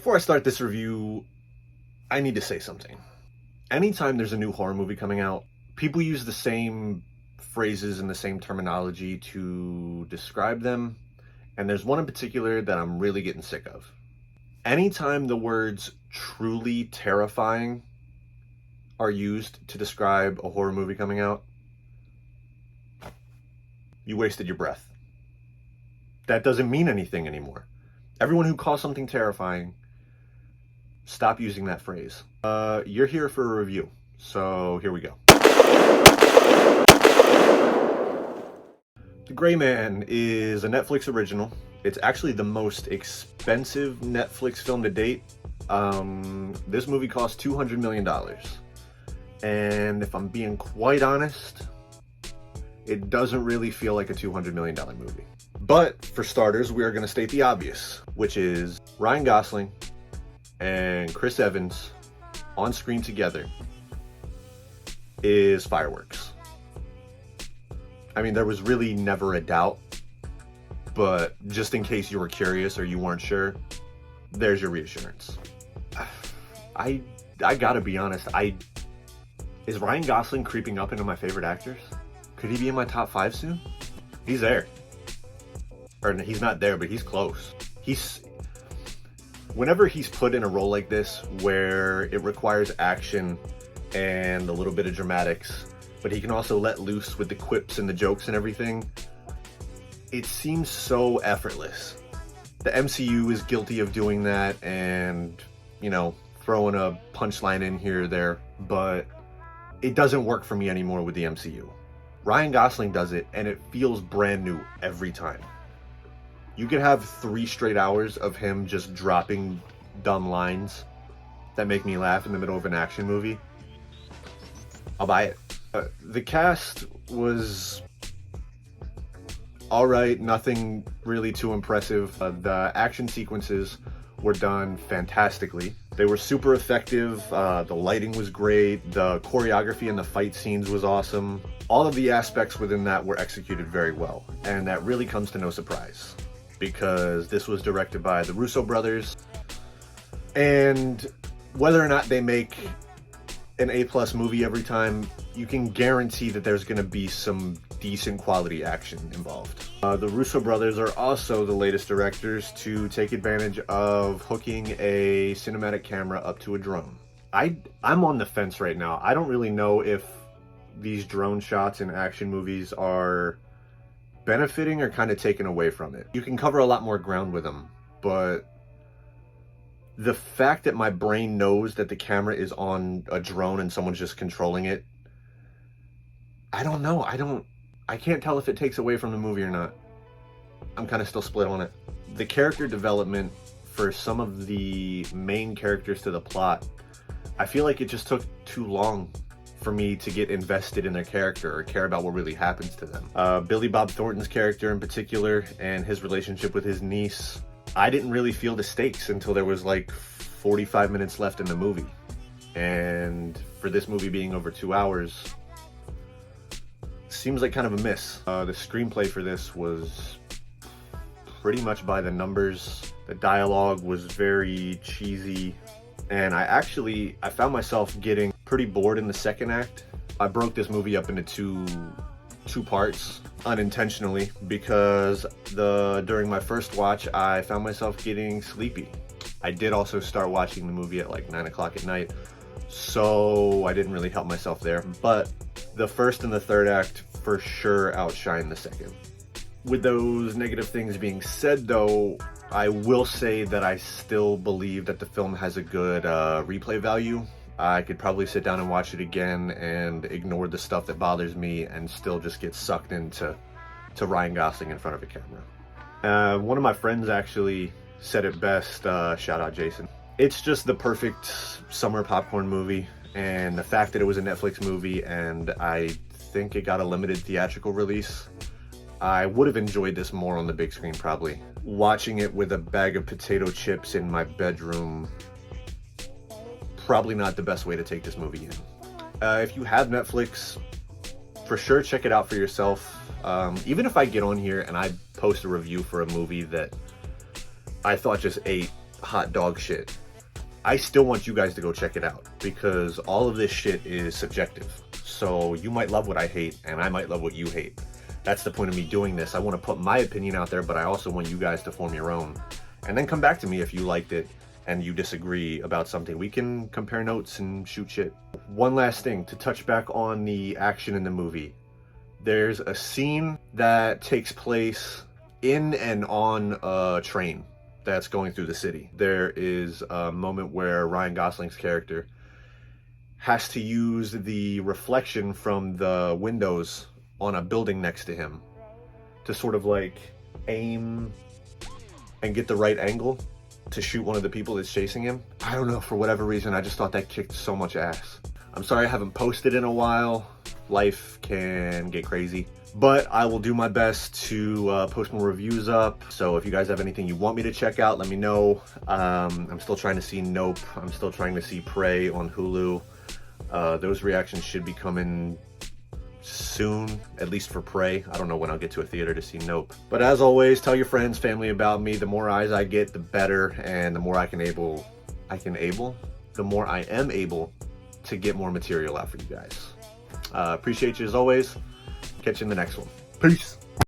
Before I start this review, I need to say something. Anytime there's a new horror movie coming out, people use the same phrases and the same terminology to describe them, and there's one in particular that I'm really getting sick of. Anytime the words truly terrifying are used to describe a horror movie coming out, you wasted your breath. That doesn't mean anything anymore. Everyone who calls something terrifying, stop using that phrase. You're here for a review, so here we go. The Gray Man is a Netflix original. It's actually the most expensive Netflix film to date. This movie cost $200 million. And if I'm being quite honest, it doesn't really feel like a $200 million movie. But for starters, we are going to state the obvious, which is Ryan Gosling and Chris Evans on screen together is fireworks. I mean, there was really never a doubt, but just in case you were curious or you weren't sure, there's your reassurance. I gotta be honest, is Ryan Gosling creeping up into my favorite actors? Could he be in my top 5 soon? He's there. Or he's not there, but he's close. Whenever he's put in a role like this, where it requires action and a little bit of dramatics, but he can also let loose with the quips and the jokes and everything, it seems so effortless. The MCU is guilty of doing that and, you know, throwing a punchline in here or there, but it doesn't work for me anymore with the MCU. Ryan Gosling does it, and it feels brand new every time. You could have 3 straight hours of him just dropping dumb lines that make me laugh in the middle of an action movie. I'll buy it. The cast was alright, nothing really too impressive. The action sequences were done fantastically. They were super effective, the lighting was great, the choreography and the fight scenes was awesome. All of the aspects within that were executed very well, and that really comes to no surprise, because this was directed by the Russo brothers, and whether or not they make an A+ movie every time, you can guarantee that there's going to be some decent quality action involved. The Russo brothers are also the latest directors to take advantage of hooking a cinematic camera up to a drone. I'm on the fence right now. I don't really know if these drone shots in action movies are benefiting or kind of taken away from it. You can cover a lot more ground with them, but the fact that my brain knows that the camera is on a drone and someone's just controlling it, I don't know. I can't tell if it takes away from the movie or not. I'm kind of still split on it. The character development for some of the main characters to the plot, I feel like it just took too long for me to get invested in their character or care about what really happens to them. Billy Bob Thornton's character in particular, and his relationship with his niece, I didn't really feel the stakes until there was like 45 minutes left in the movie. And for this movie being over 2 hours, seems like kind of a miss. The screenplay for this was pretty much by the numbers. The dialogue was very cheesy, and I found myself getting pretty bored in the second act. I broke this movie up into two parts unintentionally, because during my first watch I found myself getting sleepy. I did also start watching the movie at like 9 o'clock at night, so I didn't really help myself there, but the first and the third act for sure outshine the second. With those negative things being said though, I will say that I still believe that the film has a good replay value. I could probably sit down and watch it again and ignore the stuff that bothers me and still just get sucked into Ryan Gosling in front of a camera. One of my friends actually said it best, shout out Jason. It's just the perfect summer popcorn movie, and the fact that it was a Netflix movie and I think it got a limited theatrical release, I would have enjoyed this more on the big screen probably. Watching it with a bag of potato chips in my bedroom, probably not the best way to take this movie in. If you have Netflix, for sure check it out for yourself. Even if I get on here and I post a review for a movie that I thought just ate hot dog shit. I still want you guys to go check it out because all of this shit is subjective. So you might love what I hate and I might love what you hate. That's the point of me doing this. I want to put my opinion out there, but I also want you guys to form your own. And then come back to me if you liked it and you disagree about something. We can compare notes and shoot shit. One last thing to touch back on the action in the movie. There's a scene that takes place in and on a train that's going through the city. There is a moment where Ryan Gosling's character has to use the reflection from the windows on a building next to him to sort of like aim and get the right angle to shoot one of the people that's chasing him. I don't know, for whatever reason, I just thought that kicked so much ass. I'm sorry I haven't posted in a while. Life can get crazy, but I will do my best to post more reviews up. So if you guys have anything you want me to check out, let me know. I'm still trying to see Nope. I'm still trying to see Prey on Hulu. Those reactions should be coming soon, at least for Prey. I don't know when I'll get to a theater to see Nope. But as always, tell your friends, family about me. The more eyes I get, the better, and the more the more I am able to get more material out for you guys. Appreciate you as always. Catch you in the next one. Peace.